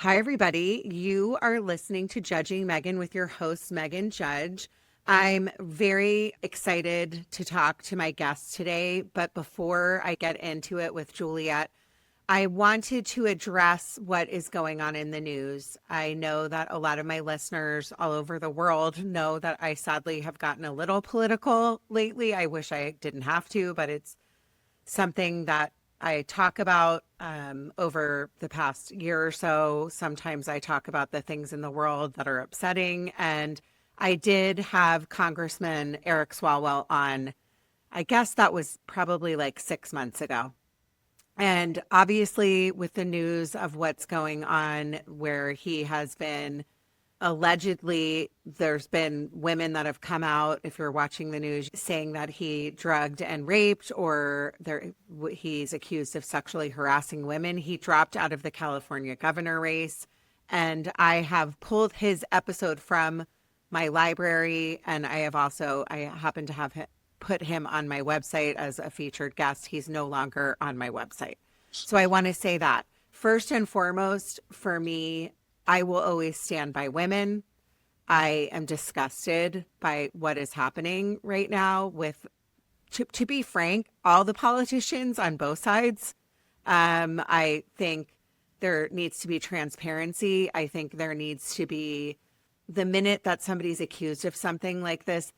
Hi, everybody. You are listening to Judging Meghan with your host, Meghan Judge. I'm very excited to talk to my guest today, but before I get into it with Juliette, I wanted to address what is going on in the news. I know that a lot of my listeners all over the world know that I sadly have gotten a little political lately. I wish I didn't have to, but it's something that I talk about over the past year or so. Sometimes I talk about the things in the world that are upsetting. And I did have Congressman Eric Swalwell on, I guess that was probably like 6 months ago. And obviously, with the news of what's going on, where he has been allegedly, there's been women that have come out, if you're watching the news, saying that he drugged and raped, or he's accused of sexually harassing women. He dropped out of the California governor race. And I have pulled his episode from my library. And I happen to have put him on my website as a featured guest. He's no longer on my website. So I want to say that first and foremost, for me, I will always stand by women. I am disgusted by what is happening right now with, to be frank, all the politicians on both sides. I think there needs to be transparency. I think there needs to be, the minute that somebody's accused of something like this,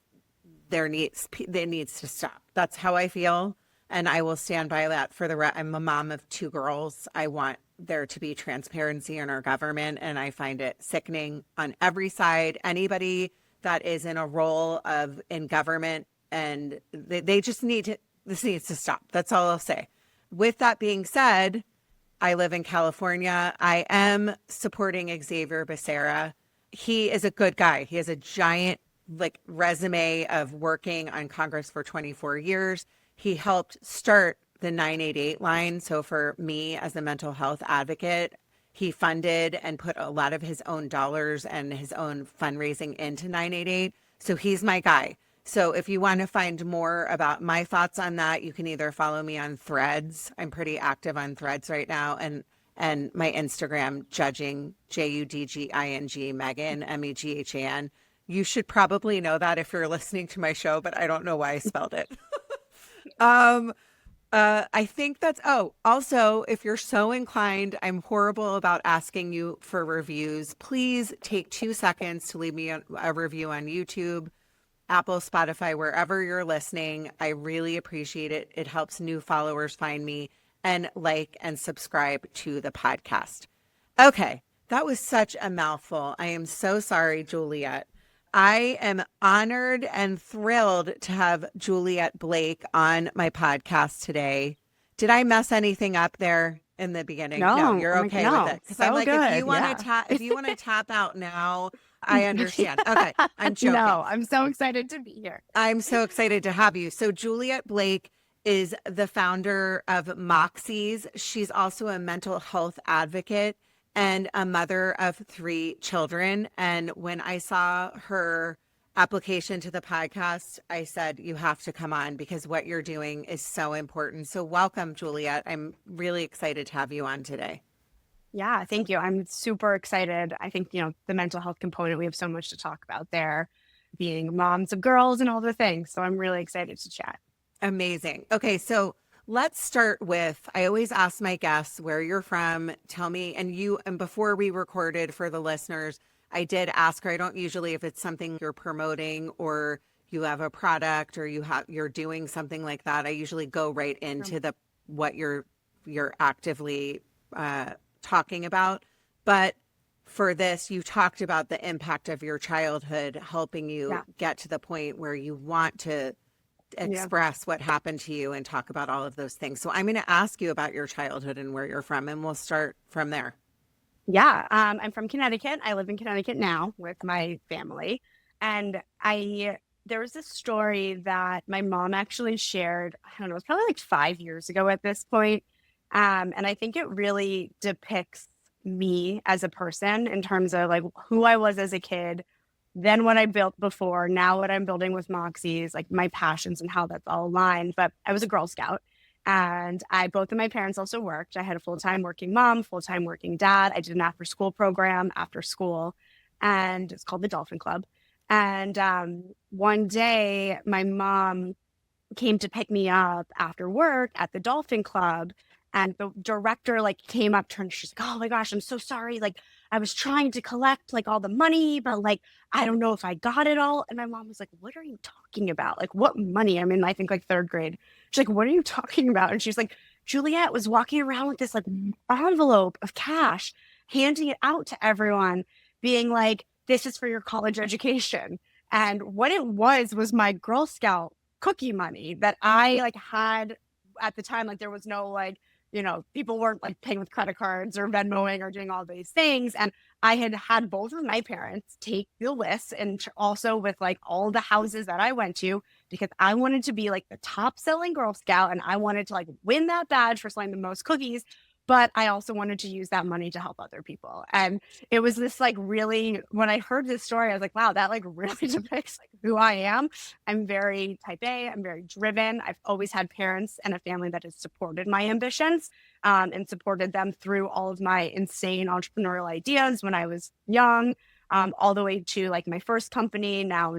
it needs to stop. That's how I feel. And I will stand by that I'm a mom of 2 girls. I want there to be transparency in our government. And I find it sickening on every side. Anybody that is in a role in government, and they just this needs to stop. That's all I'll say. With that being said, I live in California. I am supporting Xavier Becerra. He is a good guy. He has a giant resume of working on Congress for 24 years. He helped start the 988 line. So for me as a mental health advocate, he funded and put a lot of his own dollars and his own fundraising into 988. So he's my guy. So if you want to find more about my thoughts on that, you can either follow me on Threads. I'm pretty active on Threads right now. And my Instagram, Judging, Judging, Meghan, Meghan. You should probably know that if you're listening to my show, but I don't know why I spelled it. I think also, if you're so inclined, I'm horrible about asking you for reviews. Please take 2 seconds to leave me a review on YouTube, Apple, Spotify, wherever you're listening. I really appreciate it. It helps new followers find me, and like and subscribe to the podcast. Okay. That was such a mouthful. I am so sorry, Juliette. I am honored and thrilled to have Juliette Blake on my podcast today. Did I mess anything up there in the beginning? No, you're okay with it. Because I'm like, good. If you want to tap out now, I understand. Okay, I'm joking. No, I'm so excited to be here. I'm so excited to have you. So Juliette Blake is the founder of Moxie's. She's also a mental health advocate and a mother of 3 children. And when I saw her application to the podcast, I said, you have to come on because what you're doing is so important. So welcome, Juliette. I'm really excited to have you on today. Yeah, thank you. I'm super excited. I think, the mental health component, we have so much to talk about there, being moms of girls and all the things. So I'm really excited to chat. Amazing. Okay, so let's start with, I always ask my guests where you're from. Tell me, and before we recorded for the listeners, I did ask her, I don't usually, if it's something you're promoting or you have a product or you're doing something like that, I usually go right into what you're actively talking about. But for this, you talked about the impact of your childhood helping you get to the point where you want to express what happened to you and talk about all of those things. So I'm going to ask you about your childhood and where you're from, and we'll start from there. Yeah, I'm from Connecticut. I live in Connecticut now with my family. And there was this story that my mom actually shared, I don't know, it was probably like 5 years ago at this point. And I think it really depicts me as a person in terms of like who I was as a kid, then what I built before, now what I'm building with Moxie's, like my passions and how that's all aligned. But I was a Girl Scout. And both of my parents also worked. I had a full-time working mom, full-time working dad. I did an after-school program after school, and it's called the Dolphin Club. And one day, my mom came to pick me up after work at the Dolphin Club. And the director like came up to her and she's like, "Oh my gosh, I'm so sorry. Like I was trying to collect like all the money, but like I don't know if I got it all." And my mom was like, "What are you talking about? Like what money?" I'm in, I think like third grade. She's like, "What are you talking about?" And she's like, "Juliette was walking around with this like envelope of cash, handing it out to everyone, being like, 'This is for your college education.'" And what it was my Girl Scout cookie money that I like had at the time. Like there was no like, people weren't like paying with credit cards or Venmoing or doing all these things. And I had both of my parents take the list and also with like all the houses that I went to because I wanted to be like the top selling Girl Scout and I wanted to like win that badge for selling the most cookies. But I also wanted to use that money to help other people. And it was this like really, when I heard this story, I was like, wow, that like really depicts like who I am. I'm very type A. I'm very driven. I've always had parents and a family that has supported my ambitions and supported them through all of my insane entrepreneurial ideas when I was young, all the way to like my first company now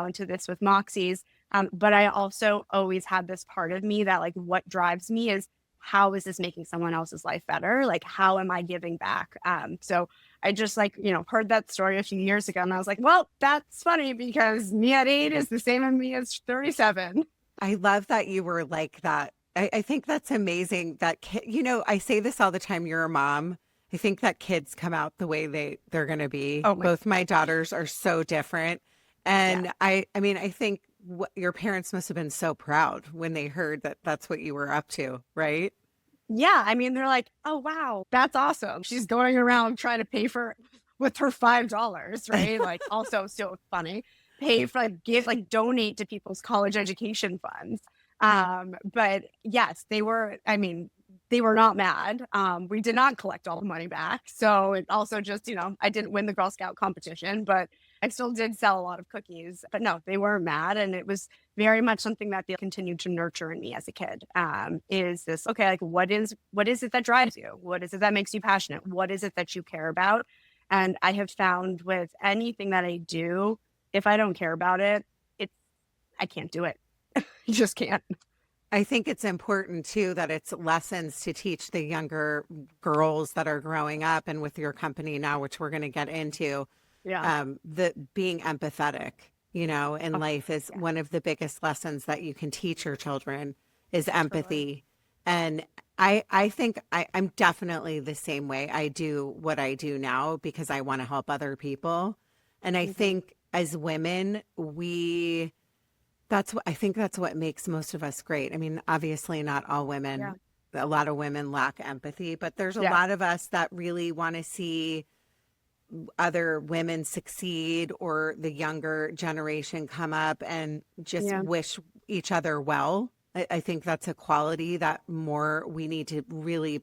into this with Moxie's. But I also always had this part of me that like what drives me is how is this making someone else's life better? Like, how am I giving back? So I just like, heard that story a few years ago and I was like, well, that's funny because me at 8 is the same as me as 37. I love that you were like that. I think that's amazing that I say this all the time. You're a mom. I think that kids come out the way they're going to be. Oh Both my daughters are so different. And yeah. I mean, I think your parents must have been so proud when they heard that that's what you were up to, right? Yeah. I mean, they're like, "Oh, wow, that's awesome. She's going around trying to pay for with her $5, right?" Like also so funny. Pay for like donate to people's college education funds. But yes, I mean, they were not mad. We did not collect all the money back. So it also just, I didn't win the Girl Scout competition, but I still did sell a lot of cookies. But no, they weren't mad. And it was very much something that they continued to nurture in me as a kid. Is this, okay, like what is it that drives you? What is it that makes you passionate? What is it that you care about? And I have found with anything that I do, if I don't care about it, I can't do it. You just can't. I think it's important too that it's lessons to teach the younger girls that are growing up and with your company now, which we're going to get into. Yeah. The being empathetic, in Oh, life is yeah. one of the biggest lessons that you can teach your children is Totally. empathy. And I think I'm definitely the same way. I do what I do now because I want to help other people. And I Mhm. think as women, I think that's what makes most of us great. I mean, obviously not all Yeah. women, a lot of women lack empathy, but there's a Yeah. lot of us that really want to see other women succeed or the younger generation come up and just Yeah. wish each other well. I think that's a quality that more we need to really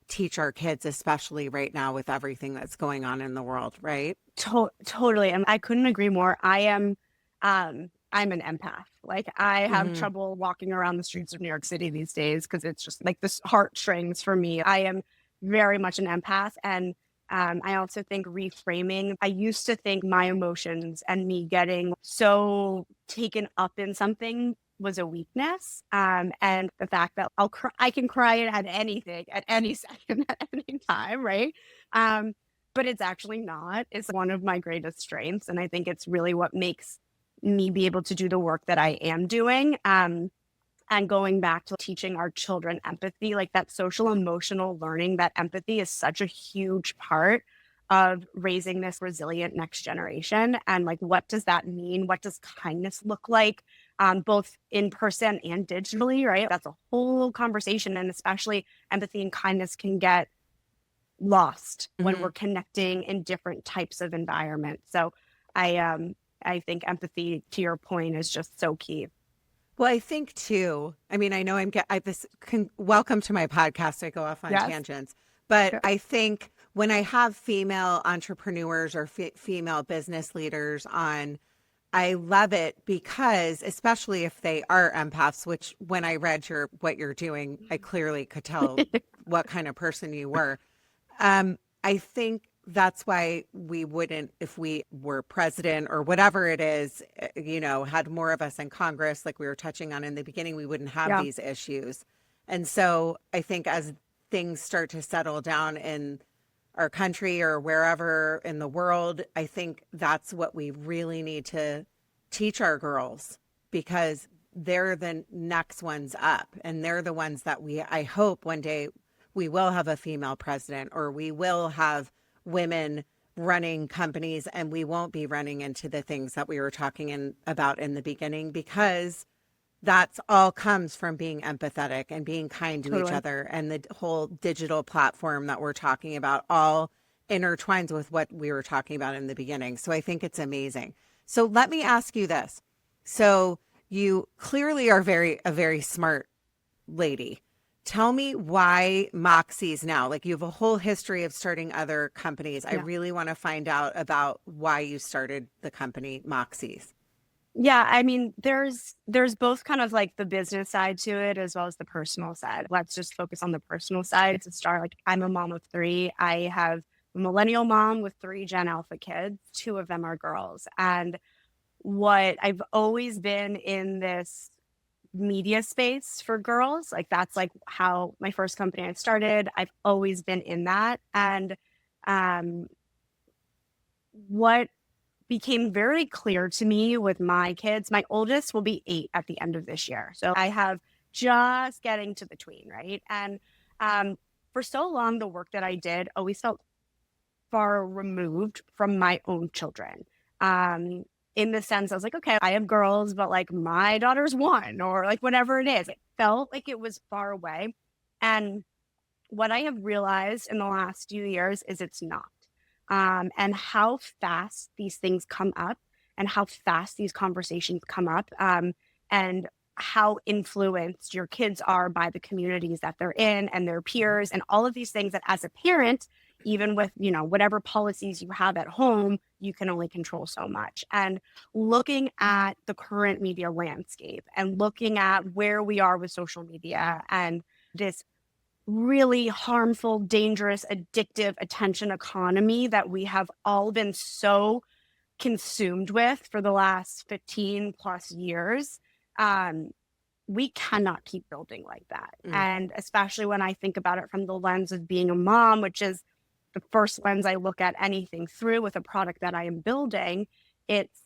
teach our kids, especially right now with everything that's going on in the world, right? Totally. And I couldn't agree more. I'm an empath. Like I have Hmm. trouble walking around the streets of New York City these days because it's just like this heartstrings for me. I am very much an empath. And I also think reframing, I used to think my emotions and me getting so taken up in something was a weakness. And the fact that I can cry at anything, at any second, at any time, right? Um, but it's actually not. It's one of my greatest strengths. And I think it's really what makes me be able to do the work that I am doing. And going back to teaching our children empathy, like that social emotional learning, that empathy is such a huge part of raising this resilient next generation. And like, what does that mean? What does kindness look like? Both in person and digitally, right? That's a whole conversation. And especially empathy and kindness can get lost when Hmm. we're connecting in different types of environments. So I think empathy, to your point, is just so key. Well, I think too, I mean, I know welcome to my podcast. I go off on Yes. tangents, but Yeah. I think when I have female entrepreneurs or female business leaders on, I love it because, especially if they are empaths, which when I read what you're doing, I clearly could tell what kind of person you were. I think that's why we wouldn't, if we were president or whatever it is, had more of us in Congress, like we were touching on in the beginning, we wouldn't have Yeah, these issues. And so I think as things start to settle down in our country or wherever in the world, I think that's what we really need to teach our girls, because they're the next ones up, and they're the ones that I hope one day we will have a female president, or we will have women running companies, and we won't be running into the things that we were talking about in the beginning, because that's all comes from being empathetic and being kind to each totally. other. And the whole digital platform that we're talking about all intertwines with what we were talking about in the beginning. So I think it's amazing. So let me ask you this. So you clearly are a very smart lady. Tell me why Moxie's now. Like, you have a whole history of starting other companies. I Yeah. really want to find out about why you started the company Moxie's. Yeah, I mean, there's both kind of like the business side to it as well as the personal side. Let's just focus on the personal side to start. Like, I'm a mom of three. I have a millennial mom with three Gen Alpha kids. Two of them are girls. And what I've always been in this media space for girls, like that's like how my first company I started. I've always been in that. And um, what became very clear to me with my kids. My oldest will be 8 at the end of this year. So I have just getting to the tween, right? And for so long, the work that I did always felt far removed from my own children. In the sense, I was like, okay, I have girls, but like my daughter's one, or like whatever it is. It felt like it was far away. And what I have realized in the last few years is it's not. And how fast these things come up and how fast these conversations come up, and how influenced your kids are by the communities that they're in and their peers and all of these things that as a parent, even with, whatever policies you have at home, you can only control so much. And looking at the current media landscape and looking at where we are with social media and this really harmful, dangerous, addictive attention economy that we have all been so consumed with for the last 15 plus years, we cannot keep building like that. And especially when I think about it from the lens of being a mom, which is the first lens I look at anything through with a product that I am building, it's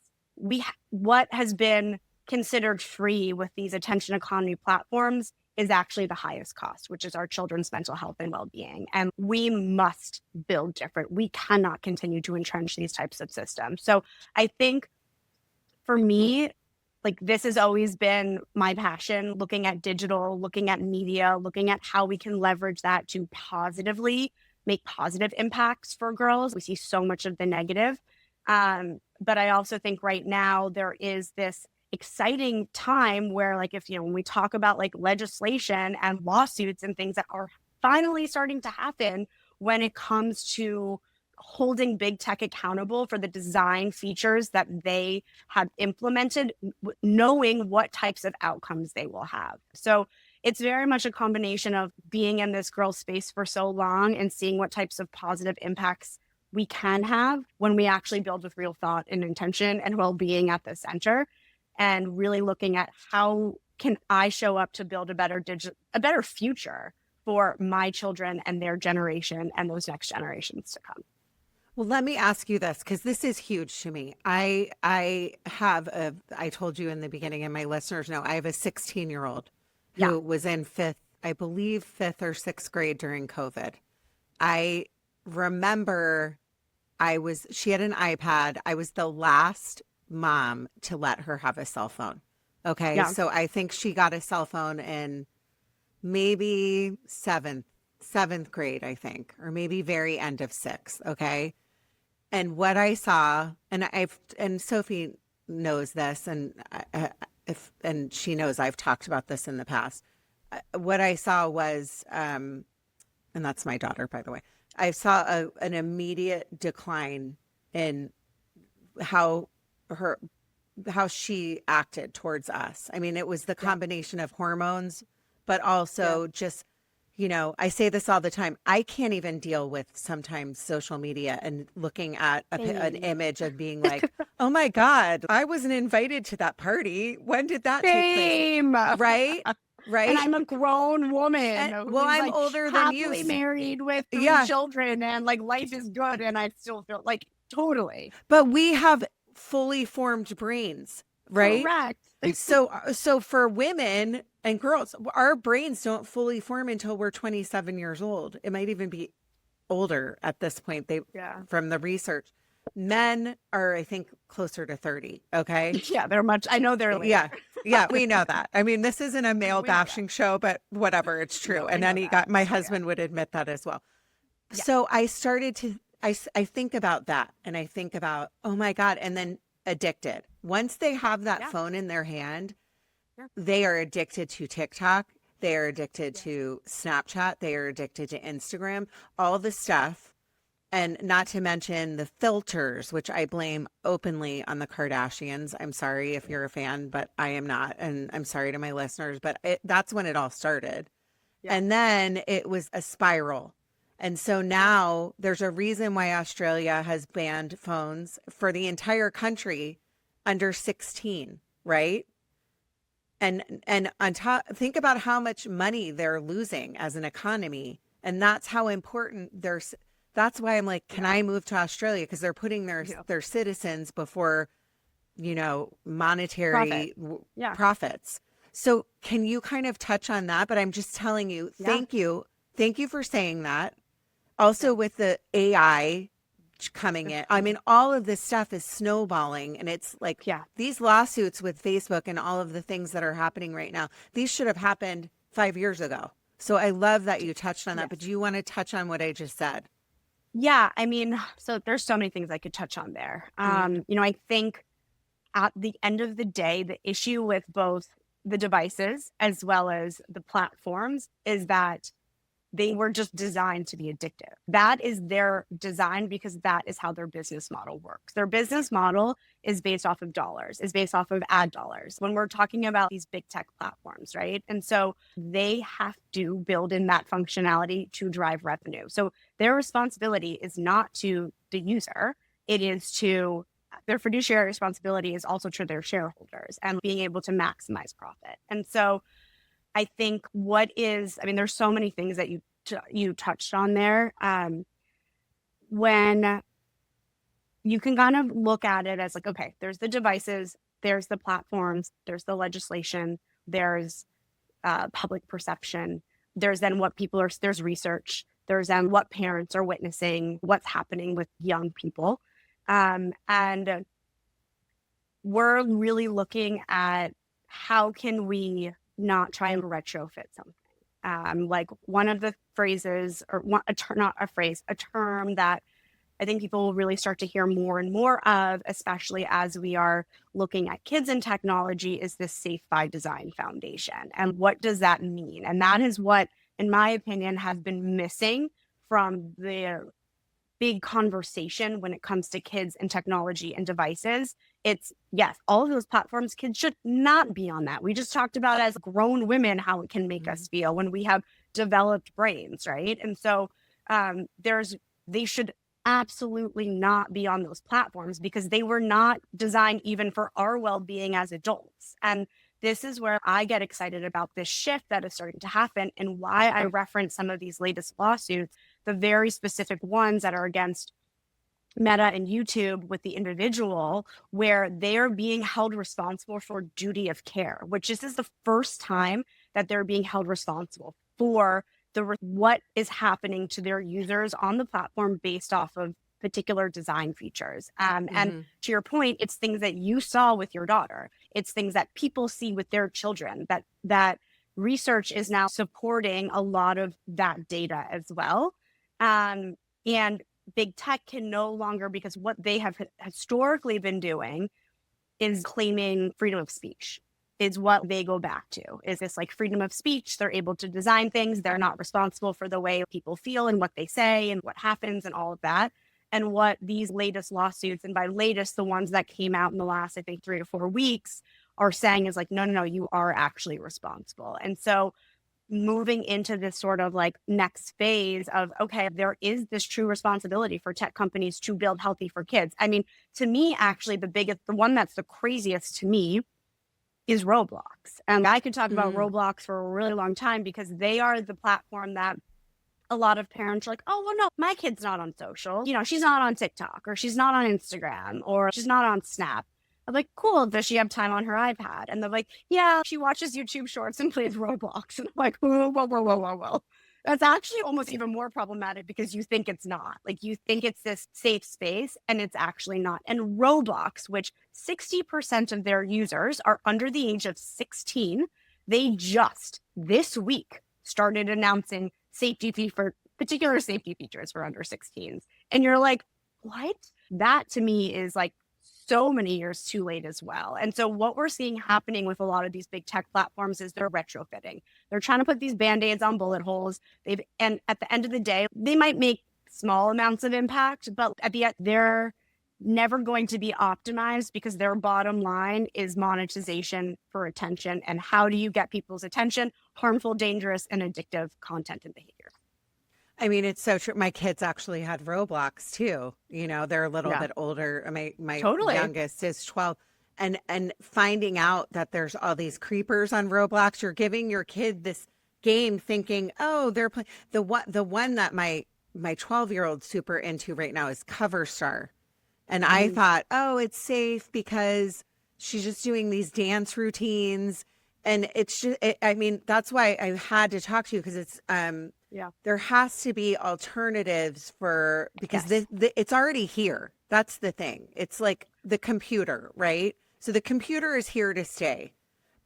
what has been considered free with these attention economy platforms is actually the highest cost, which is our children's mental health and well-being. And we must build different. We cannot continue to entrench these types of systems. So I think for me, like this has always been my passion, looking at digital, looking at media, looking at how we can leverage that to positively make positive impacts for girls. We see so much of the negative. But I also think right now there is this exciting time where, like, if when we talk about like legislation and lawsuits and things that are finally starting to happen when it comes to holding big tech accountable for the design features that they have implemented, knowing what types of outcomes they will have. So it's very much a combination of being in this girl space for so long and seeing what types of positive impacts we can have when we actually build with real thought and intention and well-being at the center, and really looking at how can I show up to build a better future for my children and their generation and those next generations to come. Well, let me ask you this, because this is huge to me. I told you in the beginning, and my listeners know, I have a 16-year-old who Yeah. was in I believe fifth or sixth grade during COVID. I remember she had an iPad. I was the last mom to let her have a cell phone. Okay. Yeah. So I think she got a cell phone in maybe seventh grade, I think, or maybe very end of sixth. Okay. And what I saw, and Sophie knows this, and and she knows I've talked about this in the past. What I saw was, and that's my daughter, by the way. I saw an immediate decline in how how she acted towards us. I mean, it was the combination of hormones, but also just, I say this all the time. I can't even deal with sometimes social media and looking at an image of being like, oh my God, I wasn't invited to that party. When did that take place? Same. Right? Right. And I'm a grown woman who's I'm like older than you. happily married with 3 children, and like life is good, and I still feel like totally. But we have fully formed brains, right? Correct. So for women and girls, our brains don't fully form until we're 27 years old. It might even be older at this point. From the research, men are, I think, closer to 30. Okay. Yeah, I know they're later. Yeah, we know that. I mean, this isn't a male bashing show, but whatever, it's true. No, and my husband would admit that as well. Yeah. So I started to, I think about that, and I think about, oh my God, and then addicted. Once they have that phone in their hand, they are addicted to TikTok. They are addicted to Snapchat. They are addicted to Instagram, all the stuff. And not to mention the filters, which I blame openly on the Kardashians. I'm sorry if you're a fan, but I am not. And I'm sorry to my listeners, but that's when it all started. Yeah. And then it was a spiral. And so now there's a reason why Australia has banned phones for the entire country under 16, right? And on top, think about how much money they're losing as an economy. And that's how important that's why I'm like, can I move to Australia? Because they're putting their citizens before, monetary profits. So can you kind of touch on that? But I'm just telling you, thank you. Thank you for saying that. Also with the AI coming in, I mean, all of this stuff is snowballing, and it's like these lawsuits with Facebook and all of the things that are happening right now, these should have happened 5 years ago. So I love that you touched on that, but do you want to touch on what I just said? Yeah, I mean, so there's so many things I could touch on there. I think at the end of the day, the issue with both the devices as well as the platforms is that they were just designed to be addictive. That is their design because that is how their business model works. Their business model is based off of dollars, is based off of ad dollars when we're talking about these big tech platforms, right? And so they have to build in that functionality to drive revenue. So their responsibility is not to the user, it is to their fiduciary responsibility is also to their shareholders and being able to maximize profit. And so I think there's so many things that you touched on there. When you can kind of look at it as like, okay, there's the devices, there's the platforms, there's the legislation, there's public perception, there's then there's research, there's then what parents are witnessing, what's happening with young people. And we're really looking at how can we not try and retrofit something. Like one of the phrases, a term that I think people will really start to hear more and more of, especially as we are looking at kids and technology, is this safe by design foundation. And what does that mean? And that is what, in my opinion, has been missing from the big conversation when it comes to kids and technology and devices. It's, yes, all of those platforms, kids should not be on that. We just talked about as grown women how it can make us feel when we have developed brains, right? And so they should absolutely not be on those platforms because they were not designed even for our well-being as adults. And this is where I get excited about this shift that is starting to happen and why I reference some of these latest lawsuits, the very specific ones that are against Meta and YouTube with the individual, where they're being held responsible for duty of care, which this is the first time that they're being held responsible for what is happening to their users on the platform based off of particular design features. And to your point, it's things that you saw with your daughter. It's things that people see with their children, that research is now supporting a lot of that data as well. And big tech can no longer, because what they have historically been doing is claiming freedom of speech is what they go back to. Is this like freedom of speech? They're able to design things. They're not responsible for the way people feel and what they say and what happens and all of that. And what these latest lawsuits, and by latest, the ones that came out in the last, I think, 3 to 4 weeks, are saying is like, no, no, no, you are actually responsible. And so moving into this sort of like next phase of, okay, there is this true responsibility for tech companies to build healthy for kids. I mean, to me, actually, the one that's the craziest to me is Roblox. And I could talk about Roblox for a really long time because they are the platform that a lot of parents are like, oh, well, no, my kid's not on social. You know, she's not on TikTok, or she's not on Instagram, or she's not on Snap. I'm like, cool. Does she have time on her iPad? And they're like, yeah, she watches YouTube shorts and plays Roblox. And I'm like, whoa, whoa, whoa, whoa, whoa, whoa. That's actually almost even more problematic because you think it's not. Like, you think it's this safe space, and it's actually not. And Roblox, which 60% of their users are under the age of 16, they just this week started announcing particular safety features for under 16s. And you're like, what? That to me is like so many years too late as well. And so what we're seeing happening with a lot of these big tech platforms is they're retrofitting. They're trying to put these band-aids on bullet holes. And at the end of the day, they might make small amounts of impact, but at the end, they're never going to be optimized because their bottom line is monetization for attention. And how do you get people's attention? Harmful, dangerous, and addictive content and behavior. I mean, it's so true. My kids actually had Roblox too. You know, they're a little bit older. My Totally. youngest is 12. And finding out that there's all these creepers on Roblox, you're giving your kid this game thinking, oh, they're playing. The one that my 12-year-old super into right now is Cover Star. And I thought, oh, it's safe because she's just doing these dance routines. And it's just, I mean, that's why I had to talk to you because it's, there has to be alternatives because it's already here. That's the thing. It's like the computer, right? So the computer is here to stay,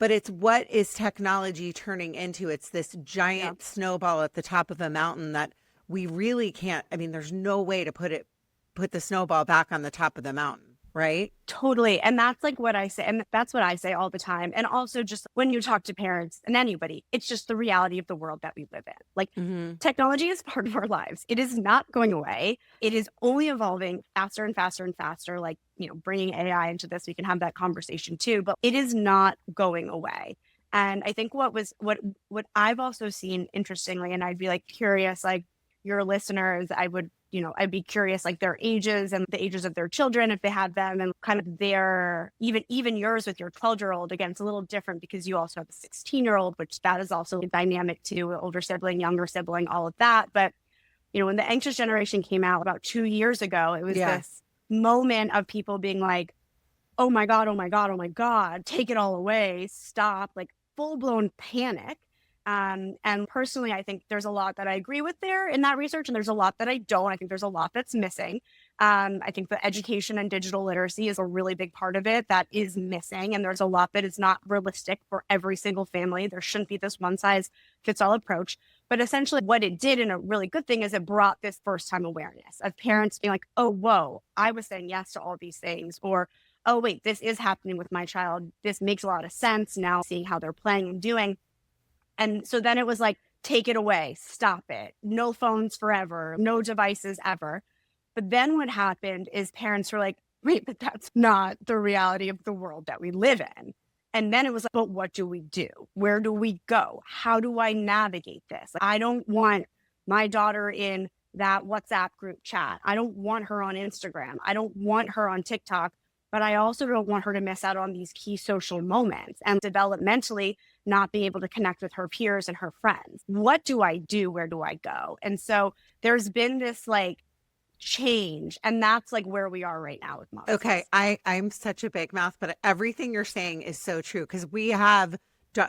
but it's what is technology turning into? It's this giant snowball at the top of a mountain that we really can't, I mean, there's no way to put the snowball back on the top of the mountain, right? Totally. And that's like what I say. And that's what I say all the time. And also just when you talk to parents and anybody, it's just the reality of the world that we live in. Like technology is part of our lives. It is not going away. It is only evolving faster and faster and faster. Like, you know, bringing AI into this, we can have that conversation too, but it is not going away. And I think what I've also seen interestingly, and I'd be like curious, like your listeners, I'd be curious, like their ages and the ages of their children, if they had them, and kind of their, even yours with your 12-year-old. Again, it's a little different because you also have a 16-year-old, which that is also dynamic too, older sibling, younger sibling, all of that. But, you know, when the anxious generation came out about 2 years ago, it was this moment of people being like, oh my God, oh my God, oh my God, take it all away, stop, like full-blown panic. And personally, I think there's a lot that I agree with there in that research, and there's a lot that I don't. I think there's a lot that's missing. I think the education and digital literacy is a really big part of it that is missing, and there's a lot that is not realistic for every single family. There shouldn't be this one-size-fits-all approach. But essentially what it did, and a really good thing, is it brought this first-time awareness of parents being like, oh, whoa, I was saying yes to all these things, or oh, wait, this is happening with my child. This makes a lot of sense now, seeing how they're playing and doing. And so then it was like, take it away, stop it, no phones forever, no devices ever. But then what happened is parents were like, wait, but that's not the reality of the world that we live in. And then it was like, but what do we do? Where do we go? How do I navigate this? I don't want my daughter in that WhatsApp group chat. I don't want her on Instagram. I don't want her on TikTok. But I also don't want her to miss out on these key social moments and developmentally not be able to connect with her peers and her friends. What do I do? Where do I go? And so there's been this like change, and that's like where we are right now with moms. Okay, I'm such a big mouth, but everything you're saying is so true because we have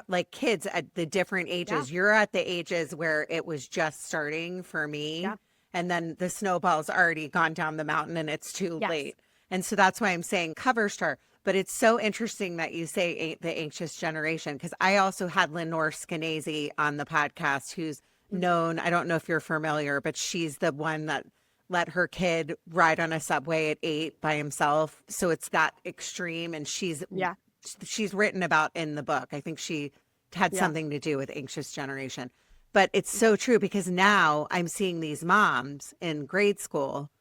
like kids at the different ages. You're at the ages where it was just starting for me, and then the snowball's already gone down the mountain and it's too late. And so that's why I'm saying Cover Star. But it's so interesting that you say the anxious generation, because I also had Lenore Skenazy on the podcast, who's known, I don't know if you're familiar, but she's the one that let her kid ride on a subway at 8 by himself. So it's that extreme. And she's written about in the book. I think she had something to do with anxious generation. But it's so true because now I'm seeing these moms in grade school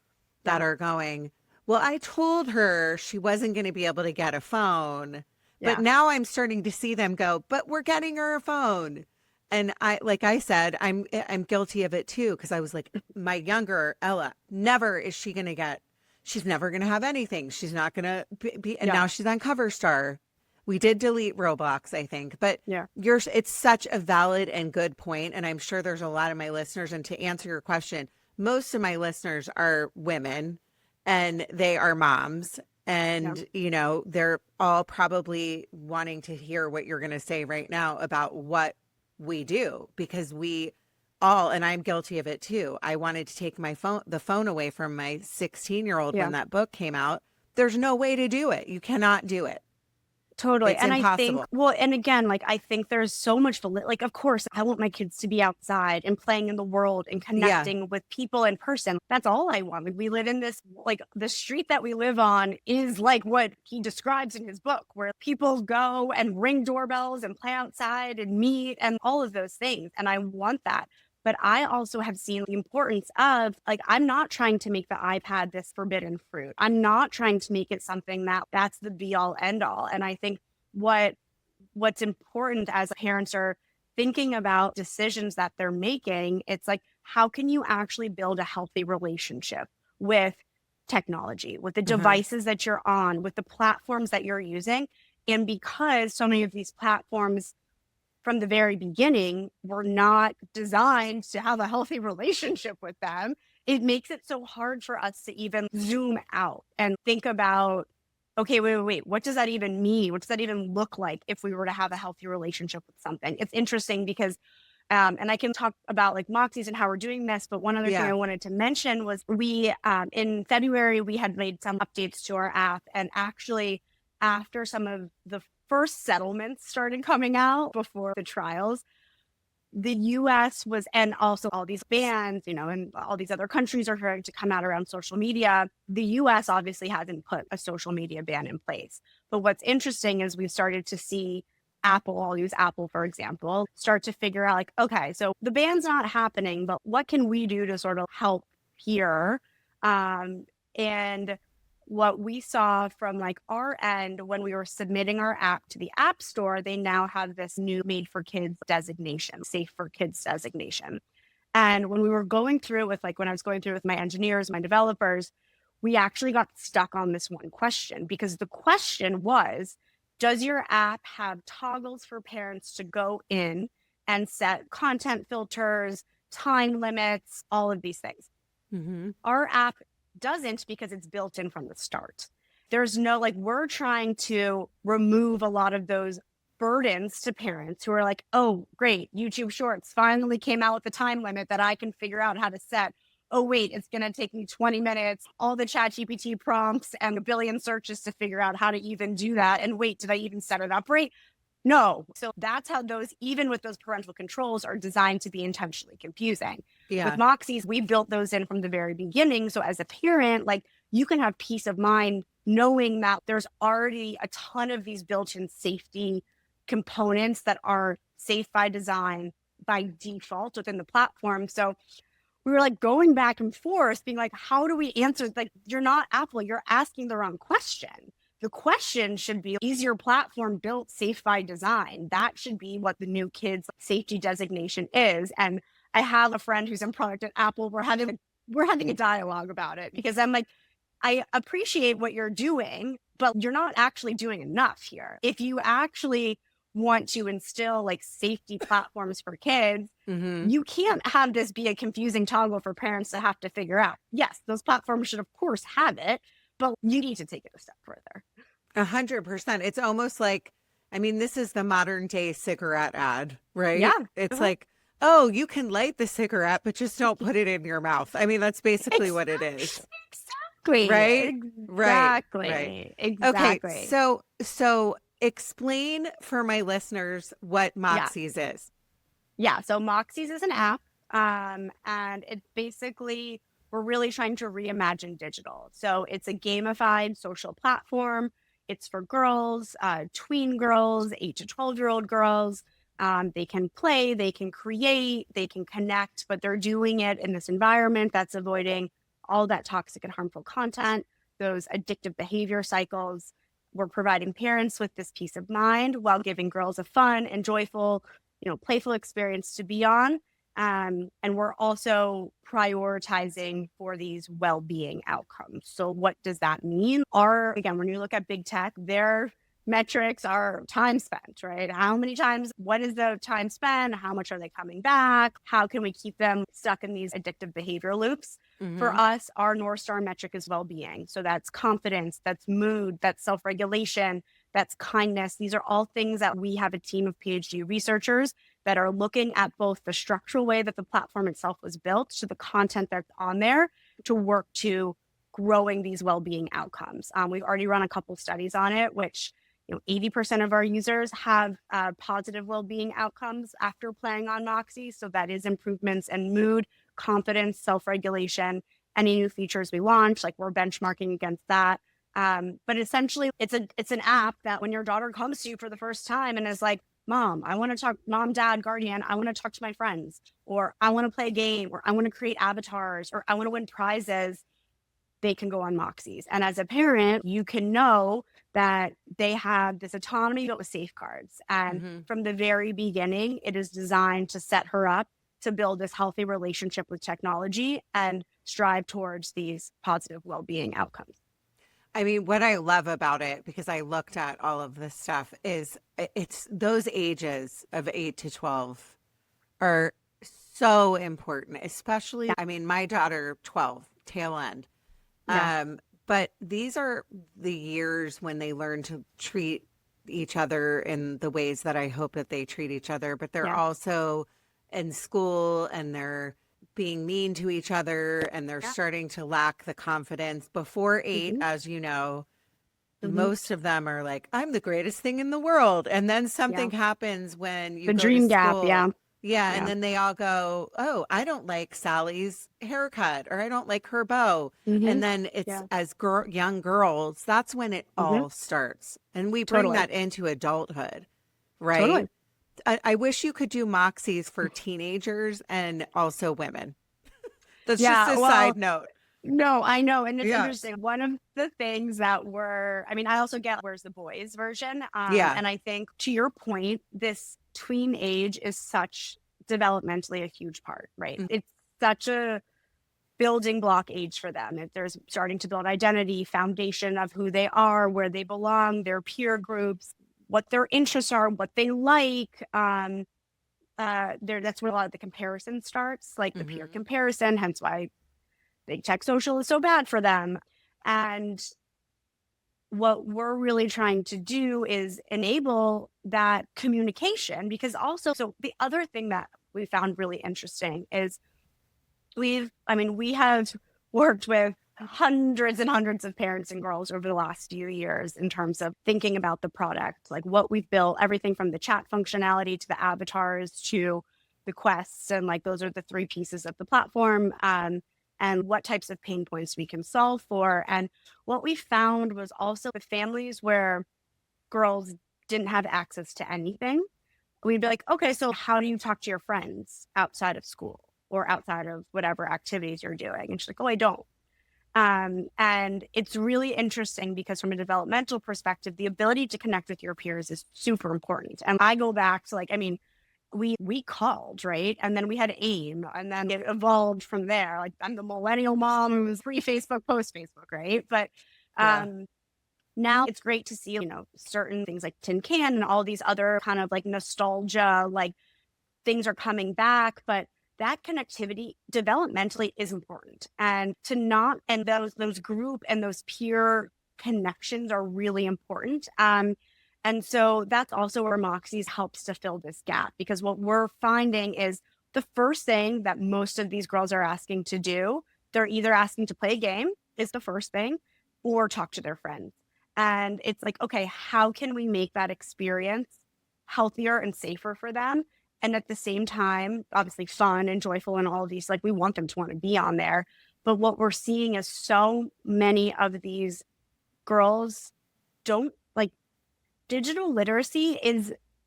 that are going, well, I told her she wasn't going to be able to get a phone, but Yeah. now I'm starting to see them go, but we're getting her a phone. And like I said, I'm guilty of it too, because I was like, my younger Ella, never is she going to get, she's never going to have anything. She's not going to be, and Yeah. now she's on Cover Star. We did delete Roblox, I think, but Yeah. it's such a valid and good point. And I'm sure there's a lot of my listeners. And to answer your question, most of my listeners are women and they are moms. And, they're all probably wanting to hear what you're going to say right now about what we do, because we all, and I'm guilty of it too. I wanted to take the phone away from my 16-year-old Yeah. when that book came out. There's no way to do it. You cannot do it. Totally. It's And impossible. I think, well, and again, like, I think there's so much, like, of course, I want my kids to be outside and playing in the world and connecting with people in person. That's all I want. Like, we live in this, like, the street that we live on is like what he describes in his book, where people go and ring doorbells and play outside and meet and all of those things. And I want that. But I also have seen the importance of, like, I'm not trying to make the iPad this forbidden fruit. I'm not trying to make it something that's the be all end all. And I think what's important as parents are thinking about decisions that they're making, it's like, how can you actually build a healthy relationship with technology, with the devices that you're on, with the platforms that you're using? And because so many of these platforms from the very beginning were not designed to have a healthy relationship with them, it makes it so hard for us to even zoom out and think about, okay, wait, what does that even mean? What does that even look like if we were to have a healthy relationship with something? It's interesting because, and I can talk about like Moxie's and how we're doing this, but one other thing I wanted to mention was we, in February, we had made some updates to our app, and actually after some of the first settlements started coming out before the trials, the US was, and also all these bans, and all these other countries are starting to come out around social media. The US obviously hasn't put a social media ban in place. But what's interesting is we've started to see Apple, I'll use Apple for example, start to figure out like, okay, so the ban's not happening, but what can we do to sort of help here? And what we saw from like our end when we were submitting our app to the App Store, they now have this new Made for Kids designation, Safe for Kids designation. And when we were going through with when I was going through with my engineers, my developers, we actually got stuck on this one question, because the question was, does your app have toggles for parents to go in and set content filters, time limits, all of these things? Our app doesn't, because it's built in from the start. There's no, we're trying to remove a lot of those burdens to parents who are like, oh, great, YouTube Shorts finally came out with a time limit that I can figure out how to set. Oh, wait, it's going to take me 20 minutes, all the ChatGPT prompts and a billion searches to figure out how to even do that. And wait, did I even set it up right? No. So that's how those, even with those parental controls, are designed to be intentionally confusing. With Moxie's, we built those in from the very beginning. So as a parent, you can have peace of mind knowing that there's already a ton of these built-in safety components that are safe by design by default within the platform. So we were going back and forth being how do we answer? You're not Apple, you're asking the wrong question. The question should be, is your platform built safe by design? That should be what the new kids safety designation is. And I have a friend who's in product at Apple. We're having a dialogue about it, because I'm like, I appreciate what you're doing, but you're not actually doing enough here. If you actually want to instill safety platforms for kids, you can't have this be a confusing toggle for parents to have to figure out. Yes, those platforms should of course have it, but you need to take it a step further. 100%. It's almost this is the modern day cigarette ad, right? Yeah. It's oh, you can light the cigarette, but just don't put it in your mouth. That's basically what it is. Exactly. Right? Exactly. Right. Exactly. Okay. So explain for my listeners what Moxie's is. Yeah. So Moxie's is an app. And it's basically, we're really trying to reimagine digital. So it's a gamified social platform. It's for girls, tween girls, 8 to 12-year-old girls. They can play, they can create, they can connect, but they're doing it in this environment that's avoiding all that toxic and harmful content, those addictive behavior cycles. We're providing parents with this peace of mind while giving girls a fun and joyful, playful experience to be on. And we're also prioritizing for these well-being outcomes. So what does that mean? Again, when you look at big tech, their metrics are time spent, right? How many times, what is the time spent? How much are they coming back? How can we keep them stuck in these addictive behavior loops? For us, our North Star metric is well-being. So that's confidence, that's mood, that's self-regulation, that's kindness. These are all things that we have a team of PhD researchers that are looking at both the structural way that the platform itself was built to the content that's on there to work to growing these well-being outcomes. We've already run a couple studies on it, which 80% of our users have positive well-being outcomes after playing on Moxie. So that is improvements in mood, confidence, self-regulation, any new features we launch, like we're benchmarking against that. But essentially, it's an app that when your daughter comes to you for the first time and is like, Mom, I want to talk, Mom, Dad, Guardian, I want to talk to my friends, or I want to play a game, or I want to create avatars, or I want to win prizes, they can go on Moxies. And as a parent, you can know that they have this autonomy built with safeguards. And from the very beginning, it is designed to set her up to build this healthy relationship with technology and strive towards these positive well-being outcomes. I mean, what I love about it, because I looked at all of this stuff, is it's those ages of 8 to 12 are so important, especially, I mean, my daughter, 12, tail end. Yeah. But these are the years when they learn to treat each other in the ways that I hope that they treat each other, but they're also in school and they're being mean to each other and they're starting to lack the confidence. Before 8, as you know, most of them are like, I'm the greatest thing in the world. And then something happens when you the go dream to school. gap. Yeah. And then they all go, oh, I don't like Sally's haircut, or I don't like her bow. And then it's as young girls, that's when it all starts. And we bring that into adulthood, right? Totally. I wish you could do Moxies for teenagers and also women. That's just a side note. No, I know. And it's interesting. One of the things that I also get where's the boys version. And I think to your point, this tween age is such developmentally a huge part, right? It's such a building block age for them. If they're starting to build identity, foundation of who they are, where they belong, their peer groups, what their interests are, what they like. That's where a lot of the comparison starts, like the peer comparison, hence why big tech social is so bad for them. And what we're really trying to do is enable that communication, because so the other thing that we found really interesting is we have worked with hundreds and hundreds of parents and girls over the last few years in terms of thinking about the product, like what we've built, everything from the chat functionality to the avatars to the quests. And like, those are the 3 pieces of the platform, and what types of pain points we can solve for. And what we found was also with families where girls didn't have access to anything, we'd be like, okay, so how do you talk to your friends outside of school or outside of whatever activities you're doing? And she's like, oh, I don't. And it's really interesting because from a developmental perspective, the ability to connect with your peers is super important. And I go back to we called, right? And then we had AIM, and then it evolved from there. Like, I'm the millennial mom who was pre-Facebook, post-Facebook, right? But now it's great to see, certain things like Tin Can and all these other kind of like nostalgia, like things are coming back, but that connectivity developmentally is important. And those group and those peer connections are really important. And so that's also where Moxies helps to fill this gap, because what we're finding is the first thing that most of these girls are asking to do, they're either asking to play a game is the first thing, or talk to their friends. And it's like, okay, how can we make that experience healthier and safer for them? And at the same time, obviously fun and joyful and all of these, like, we want them to want to be on there. But what we're seeing is so many of these girls don't digital literacy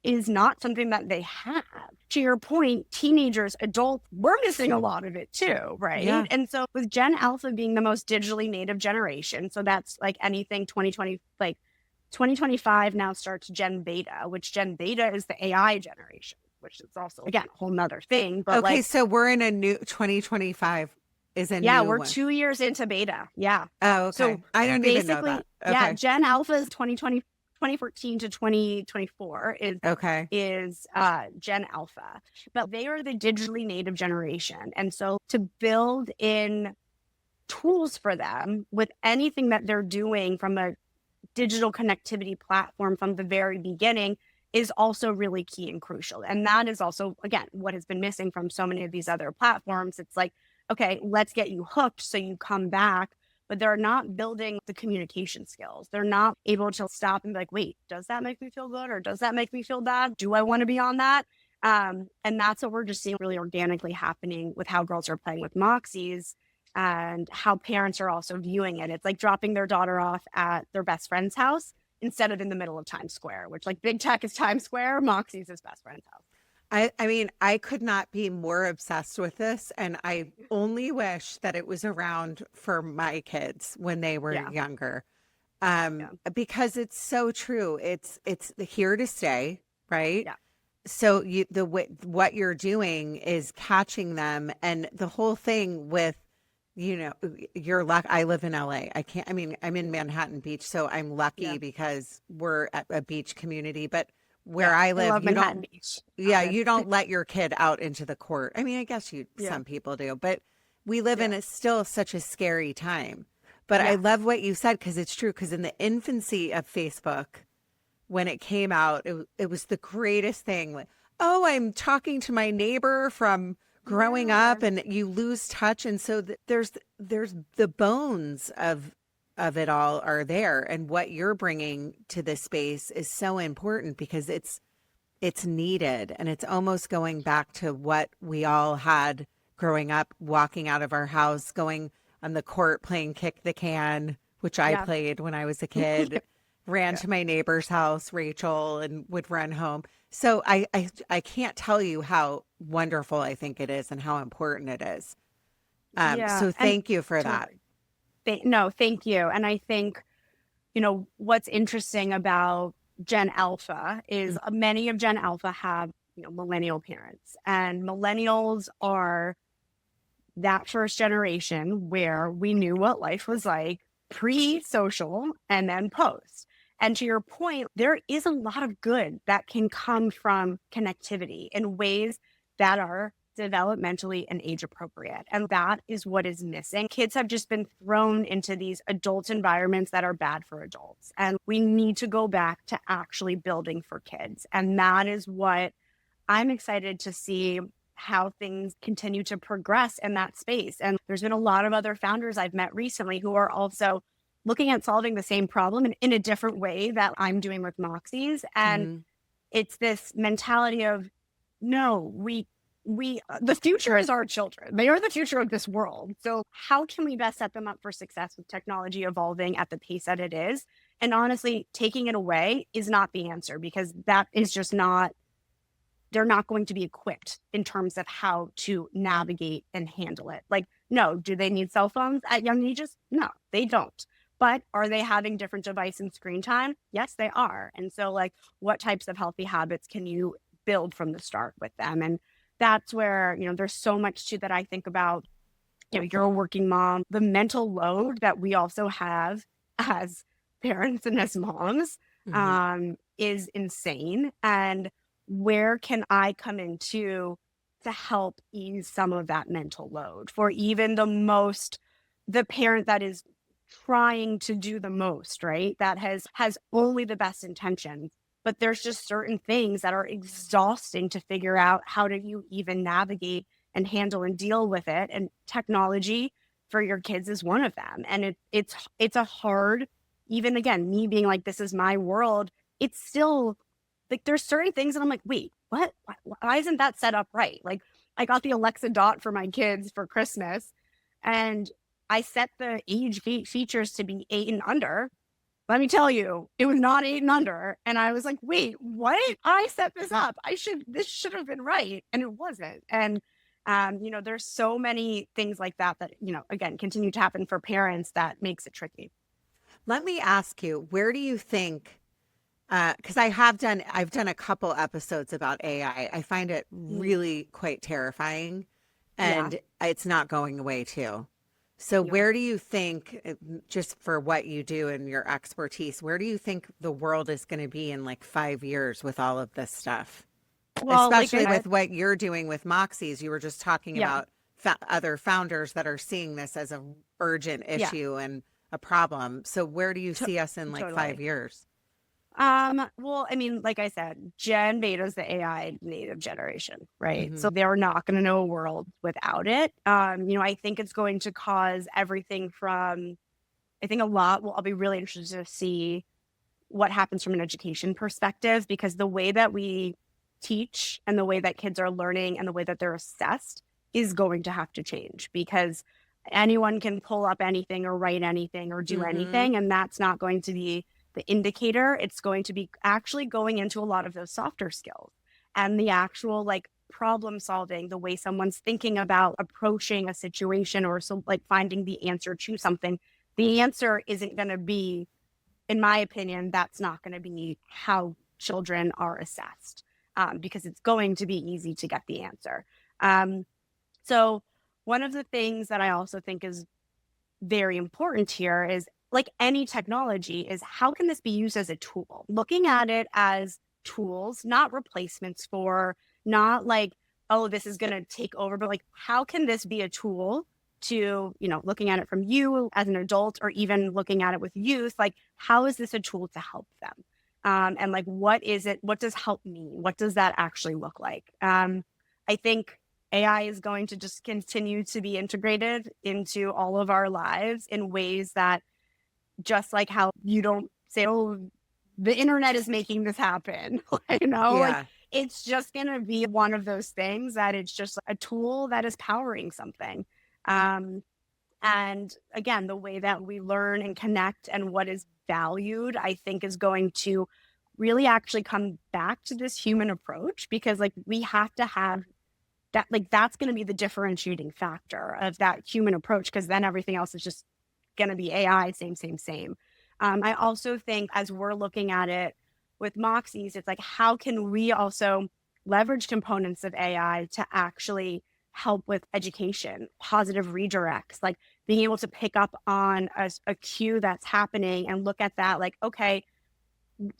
is not something that they have. To your point, teenagers, adults, we're missing a lot of it too, right? Yeah. And so with Gen Alpha being the most digitally native generation, so that's like anything 2020, like 2025 now starts Gen Beta, which Gen Beta is the AI generation, which is also, again, a whole nother thing. But Okay, like, so we're in a new 2025 is a yeah, new we're one. 2 years into beta. Yeah. Oh, okay. So I don't even know basically, that. yeah, Okay. Gen Alpha is 2014 to 2024 Okay. is Gen Alpha, but they are the digitally native generation. And so to build in tools for them with anything that they're doing from a digital connectivity platform from the very beginning is also really key and crucial. And that is also, again, what has been missing from so many of these other platforms. It's like, okay, let's get you hooked so you come back, but they're not building the communication skills. They're not able to stop and be like, wait, does that make me feel good? Or does that make me feel bad? Do I want to be on that? And that's what we're just seeing really organically happening with how girls are playing with Moxies and how parents are also viewing it. It's like dropping their daughter off at their best friend's house instead of in the middle of Times Square, which like big tech is Times Square, Moxie's his best friend's house. I mean, I could not be more obsessed with this, and I only wish that it was around for my kids when they were Yeah. younger. Yeah. Because it's so true. It's here to stay, right? Yeah. So what you're doing is catching them, and the whole thing with, you're luck. I live in LA. I mean, I'm in Manhattan Beach, so I'm lucky Yeah. because we're at a beach community. But where Yeah. I I live, love you Manhattan don't, Beach. yeah, Got it. you don't let your kid out into the court. I mean, I guess Yeah. some people do, but we live in Yeah. still such a scary time. But I Yeah. love what you said because it's true. Because in the infancy of Facebook, when it came out, it was the greatest thing. Like, oh, I'm talking to my neighbor from growing Yeah. up, and you lose touch. And so there's the bones of it all are there. And what you're bringing to this space is so important because it's needed. And it's almost going back to what we all had growing up, walking out of our house, going on the court, playing kick the can, which I Yeah. played when I was a kid, ran Yeah. to my neighbor's house, Rachel, and would run home. So I can't tell you how wonderful I think it is and how important it is. Yeah. So And thank you for that. totally. No, thank you. And I think, what's interesting about Gen Alpha is many of Gen Alpha have, millennial parents, and millennials are that first generation where we knew what life was like pre-social and then post. And to your point, there is a lot of good that can come from connectivity in ways that are developmentally and age appropriate. And that is what is missing. Kids have just been thrown into these adult environments that are bad for adults. And we need to go back to actually building for kids. And that is what I'm excited to see how things continue to progress in that space. And there's been a lot of other founders I've met recently who are also looking at solving the same problem in a different way that I'm doing with Moxies. And it's this mentality of, no, the future is our children. They are the future of this world. So how can we best set them up for success with technology evolving at the pace that it is? And honestly, taking it away is not the answer because that is just not, they're not going to be equipped in terms of how to navigate and handle it. Like, no, do they need cell phones at young ages? No, they don't. But are they having different device and screen time? Yes, they are. And so like, what types of healthy habits can you build from the start with them? And that's where, there's so much too that I think about, you're a working mom, the mental load that we also have as parents and as moms is insane. And where can I come in to help ease some of that mental load for even the parent that is trying to do the most, right? That has only the best intentions, but there's just certain things that are exhausting to figure out how do you even navigate and handle and deal with it. And technology for your kids is one of them. And it's a hard, even again, me being like, this is my world. It's still like, there's certain things that I'm like, wait, what? Why isn't that set up right? Like I got the Alexa Dot for my kids for Christmas and I set the age features to be 8 and under. let me tell you, it was not 8 and under. And I was like, wait, what? I set this up. This should have been right. And it wasn't. And, there's so many things like that, again, continue to happen for parents that makes it tricky. Let me ask you, where do you think, because I've done a couple episodes about AI. I find it really quite terrifying, and it's not going away too. So where do you think, just for what you do and your expertise, where do you think the world is going to be in like 5 years with all of this stuff? Well, Especially with what you're doing with Moxie's. You were just talking yeah, about other founders that are seeing this as an urgent yeah, issue and a problem. So where do you see us in like totally. 5 years? Well, I mean, like I said, Gen Beta is the AI native generation, right? Mm-hmm. So they're not going to know a world without it. I think it's going to cause everything from, I think a lot, well, I'll be really interested to see what happens from an education perspective, because the way that we teach and the way that kids are learning and the way that they're assessed is going to have to change, because anyone can pull up anything or write anything or do anything. And that's not going to be the indicator. It's going to be actually going into a lot of those softer skills and the actual like problem solving, the way someone's thinking about approaching a situation, or so like finding the answer to something. The answer isn't going to be, in my opinion, that's not going to be how children are assessed, because it's going to be easy to get the answer. So one of the things that I also think is very important here is, like any technology, is how can this be used as a tool? Looking at it as tools, not replacements for, not like, oh, this is going to take over, but like, how can this be a tool to, looking at it from you as an adult, or even looking at it with youth, like, how is this a tool to help them? And like, what is it? What does help mean? What does that actually look like? I think AI is going to just continue to be integrated into all of our lives in ways that, just like how you don't say, oh, the internet is making this happen, like it's just going to be one of those things that it's just a tool that is powering something. And again, the way that we learn and connect and what is valued, I think, is going to really actually come back to this human approach, because like we have to have that, like that's going to be the differentiating factor of that human approach, because then everything else is just going to be AI, same. I also think, as we're looking at it with Moxie's, it's like, how can we also leverage components of AI to actually help with education, positive redirects, like being able to pick up on a cue that's happening and look at that, like, okay,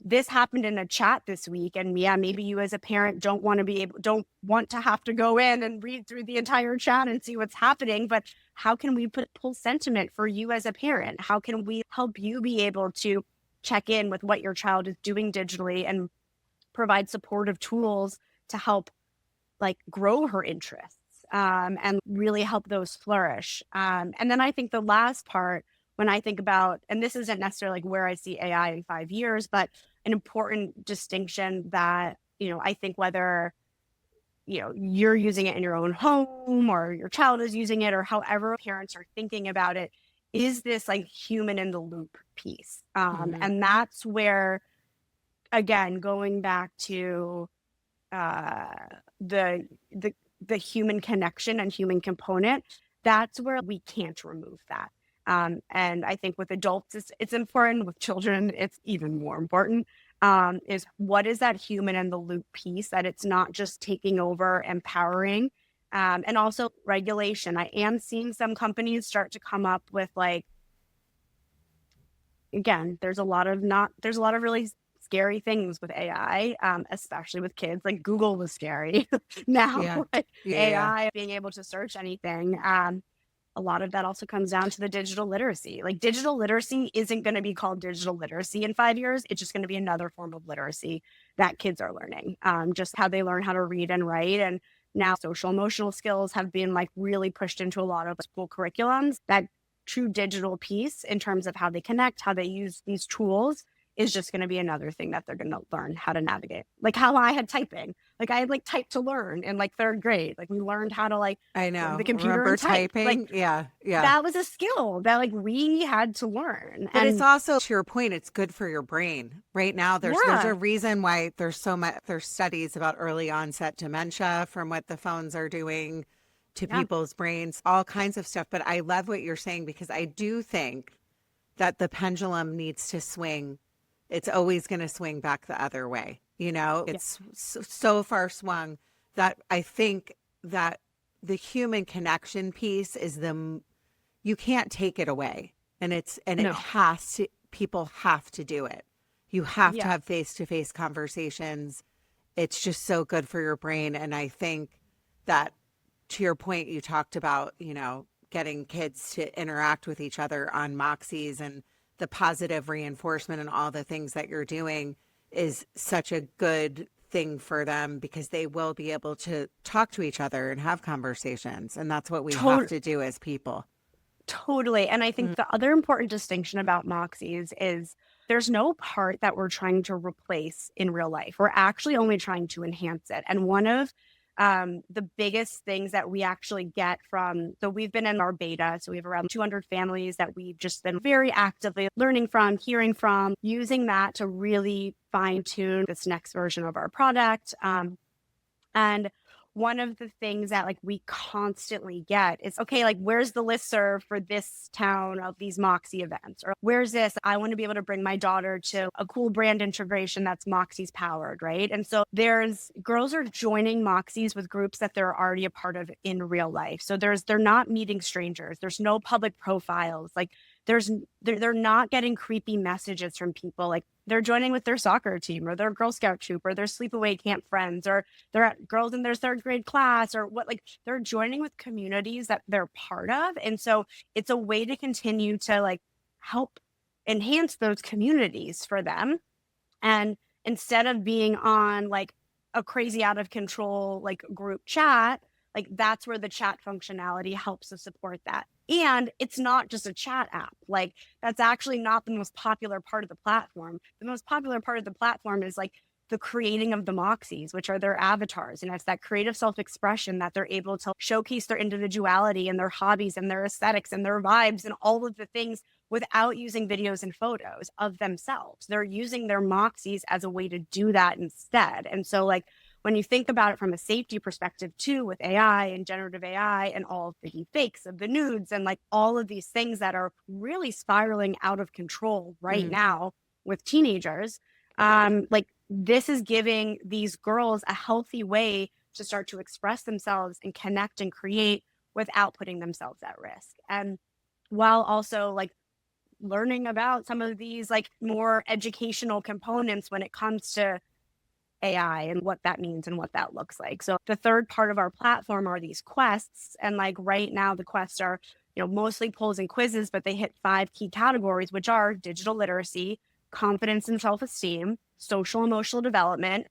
this happened in a chat this week, and maybe you as a parent don't want to have to go in and read through the entire chat and see what's happening, but how can we pull sentiment for you as a parent? How can we help you be able to check in with what your child is doing digitally and provide supportive tools to help like grow her interests, and really help those flourish? And then I think the last part, when I think about, and this isn't necessarily like where I see AI in 5 years, but an important distinction that, I think whether, you're using it in your own home or your child is using it, or however parents are thinking about it, is this like human in the loop piece. And that's where, again, going back to the human connection and human component, that's where we can't remove that. And I think with adults, it's important. With children, it's even more important. Is what is that human in the loop piece, that it's not just taking over, empowering, and also regulation. I am seeing some companies start to come up with, like, again, there's a lot of really scary things with AI, especially with kids. Like Google was scary. Now, AI being able to search anything. A lot of that also comes down to the digital literacy. Like digital literacy isn't going to be called digital literacy in 5 years. It's just going to be another form of literacy that kids are learning, just how they learn how to read and write. And now social emotional skills have been like really pushed into a lot of school curriculums. That true digital piece in terms of how they connect, how they use these tools is just going to be another thing that they're going to learn how to navigate. Like how I had typing. Like I had like type to learn in like third grade. Like we learned how to like I go to know. the computer Remember and type. Like typing? Yeah. Yeah. that was a skill that like we had to learn. But it's And also, to your point, it's good for your brain. Right now, there's a yeah, reason why there's so much. There's studies about early onset dementia from what the phones are doing to yeah, people's brains, all kinds of stuff. But I love what you're saying, because I do think that the pendulum needs to swing. It's always going to swing back the other way. You know, yeah, it's so far swung that I think that the human connection piece is you can't take it away. And it no, has to, people have to do it. You have to yeah, have face-to-face conversations. It's just so good for your brain. And I think that, to your point, you talked about, getting kids to interact with each other on Moxies, and the positive reinforcement and all the things that you're doing is such a good thing for them, because they will be able to talk to each other and have conversations. And that's what we have to- to do as people. totally. And I Mm. think the other important distinction about Moxies is there's no part that we're trying to replace in real life. We're actually only trying to enhance it. And one of the biggest things that we actually get from, so we've been in our beta, so we have around 200 families that we've just been very actively learning from, hearing from, using that to really fine tune this next version of our product. And one of the things that like we constantly get is, okay, like where's the listserv for this town of these Moxie events? Or where's this? I want to be able to bring my daughter to a cool brand integration that's Moxie's powered, right? And so there's girls are joining Moxies with groups that they're already a part of in real life. So they're not meeting strangers. There's no public profiles. Like they're not getting creepy messages from people. Like they're joining with their soccer team or their Girl Scout troop or their sleepaway camp friends, or they're at girls in their third grade class, or what, like they're joining with communities that they're part of. And so it's a way to continue to like help enhance those communities for them. And instead of being on like a crazy out of control like group chat, like that's where the chat functionality helps to support that. And it's not just a chat app. Like that's actually not the most popular part of the platform. The most popular part of the platform is like the creating of the Moxies, which are their avatars. And it's that creative self-expression that they're able to showcase their individuality and their hobbies and their aesthetics and their vibes and all of the things without using videos and photos of themselves. They're using their Moxies as a way to do that instead. And so like when you think about it from a safety perspective too, with AI and generative AI and all of the deep fakes of the nudes and like all of these things that are really spiraling out of control right now with teenagers, like this is giving these girls a healthy way to start to express themselves and connect and create without putting themselves at risk. And while also like learning about some of these like more educational components when it comes to AI and what that means and what that looks like. So the third part of our platform are these quests. And like right now, the quests are, mostly polls and quizzes, but they hit 5 key categories, which are digital literacy, confidence and self-esteem, social emotional development,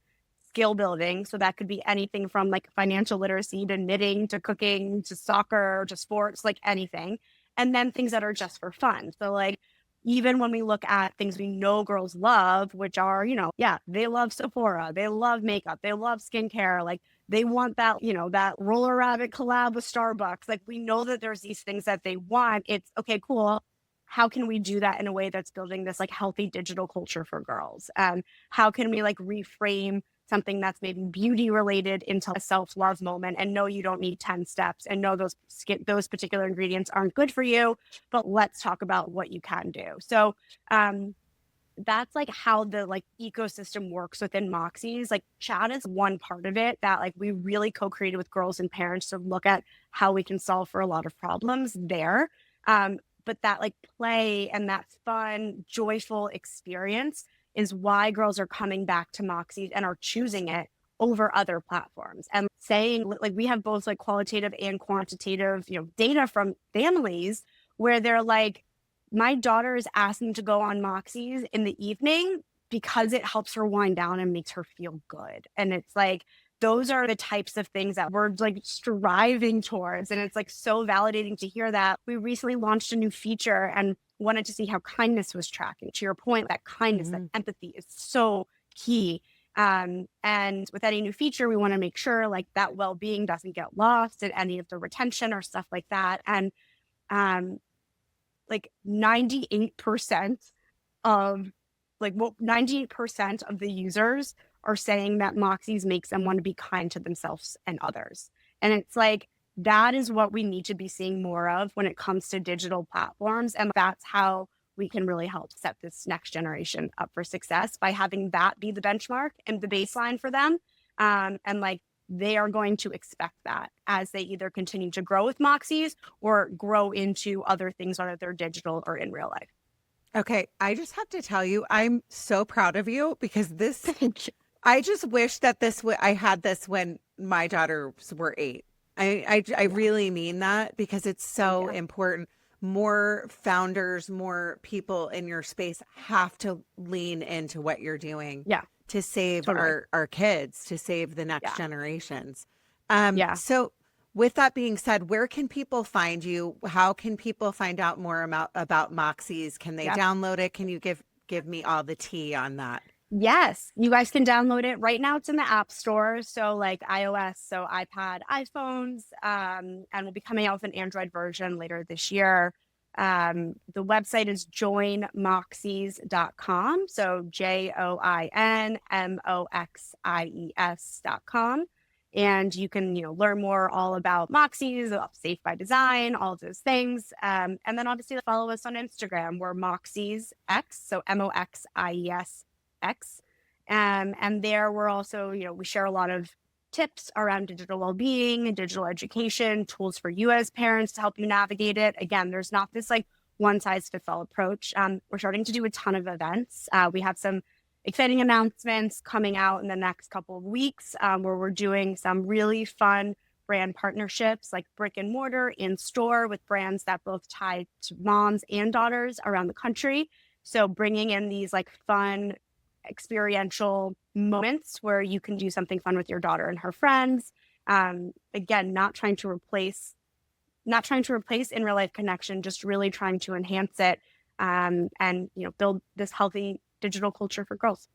skill building. So that could be anything from like financial literacy to knitting to cooking to soccer to sports, like anything. And then things that are just for fun. So like even when we look at things we know girls love, which are, yeah, they love Sephora, they love makeup, they love skincare, like they want that, that Roller Rabbit collab with Starbucks. Like we know that there's these things that they want. It's okay, cool. How can we do that in a way that's building this like healthy digital culture for girls? And how can we like reframe something that's maybe beauty related into a self-love moment, and no, you don't need 10 steps, and no, those particular ingredients aren't good for you, but let's talk about what you can do. So that's like how the like ecosystem works within Moxies. Like chat is one part of it that like we really co-created with girls and parents to look at how we can solve for a lot of problems there. But that like play and that fun, joyful experience is why girls are coming back to Moxies and are choosing it over other platforms. And saying like we have both like qualitative and quantitative, data from families where they're like, my daughter is asking to go on Moxies in the evening because it helps her wind down and makes her feel good. And it's like, those are the types of things that we're like striving towards. And it's like so validating to hear that. We recently launched a new feature, and wanted to see how kindness was tracking. To your point, that kindness, that empathy is so key. And with any new feature, we want to make sure like that well-being doesn't get lost in any of the retention or stuff like that. And like 98% of 98% of the users are saying that Moxie's makes them want to be kind to themselves and others. And it's like, that is what we need to be seeing more of when it comes to digital platforms. And that's how we can really help set this next generation up for success, by having that be the benchmark and the baseline for them. And like, they are going to expect that as they either continue to grow with Moxie's or grow into other things, whether they're digital or in real life. Okay. I just have to tell you, I'm so proud of you, because this, I just wish that I had this when my daughters were 8. I really mean that, because it's so important. More founders, more people in your space have to lean into what you're doing to save our kids, to save the next generations. So with that being said, where can people find you? How can people find out more about Moxie's? Can they download it? Can you give me all the tea on that? Yes, you guys can download it right now. It's in the App Store, so like iOS, so iPad, iPhones, and we'll be coming out with an Android version later this year. The website is joinmoxies.com, so JOINMOXIES.com, and you can learn more all about Moxie's, Safe by Design, all of those things, and then obviously follow us on Instagram. We're Moxies X, so MOXIES X. And there we're also, we share a lot of tips around digital well-being and digital education, tools for you as parents to help you navigate it. Again, there's not this like one size fits all approach. We're starting to do a ton of events. We have some exciting announcements coming out in the next couple of weeks, where we're doing some really fun brand partnerships, like brick and mortar in store, with brands that both tie to moms and daughters around the country. So bringing in these like fun experiential moments where you can do something fun with your daughter and her friends. Again, not trying to replace in real life connection, just really trying to enhance it, and build this healthy digital culture for girls.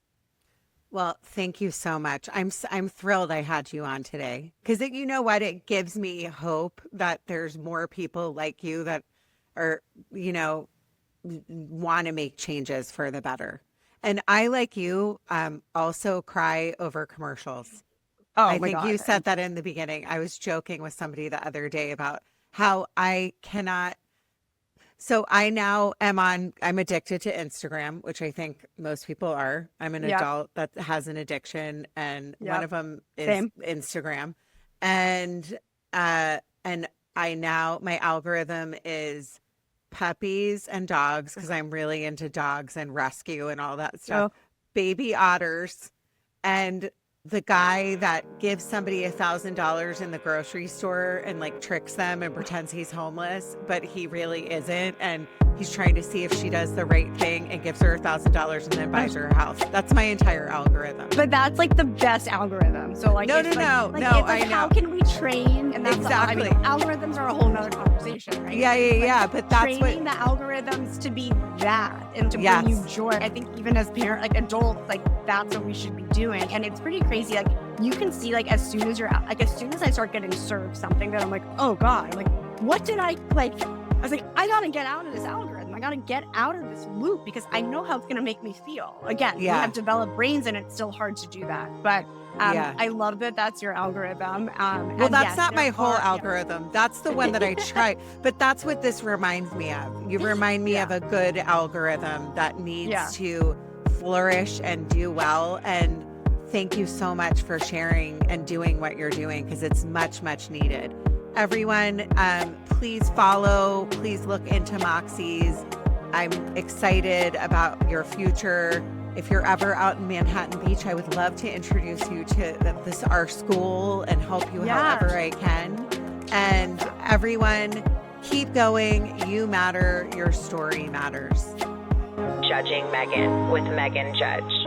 Well, thank you so much. I'm thrilled I had you on today, because you know what? It gives me hope that there's more people like you that are, want to make changes for the better. And I, like you, also cry over commercials. I think you said that in the beginning. I was joking with somebody the other day about how I cannot. So I now I'm addicted to Instagram, which I think most people are. I'm an adult that has an addiction, and one of them is Instagram. And I now, my algorithm is puppies and dogs, because I'm really into dogs and rescue and all that stuff. Baby otters, and the guy that gives somebody $1,000 in the grocery store and like tricks them and pretends he's homeless, but he really isn't, and he's trying to see if she does the right thing and gives her $1,000 and then buys her a house. That's my entire algorithm. But that's like the best algorithm. So like, no, it's I know. How can we train? And that's exactly. Algorithms are a whole nother conversation, right? Yeah. But that's training the algorithms to be that and to bring you joy. I think even as parents, like adults, like that's what we should be doing. And it's pretty crazy. Like you can see, like as soon as I start getting served something that I'm like, oh God, like what did I like? I was like, I gotta get out of this algorithm. I gotta get out of this loop, because I know how it's gonna make me feel. Again, we have developed brains, and it's still hard to do that. But I love that that's your algorithm. Well, that's not my whole algorithm. That's the one that I try. But that's what this reminds me of. You remind me of a good algorithm that needs to flourish and do well. And thank you so much for sharing and doing what you're doing, because it's much, much needed. Everyone, please follow, please look into Moxie's. I'm excited about your future. If you're ever out in Manhattan Beach, I would love to introduce you to our school and help you however I can. And everyone, keep going. You matter. Your story matters. Judging Meghan with Meghan Judge.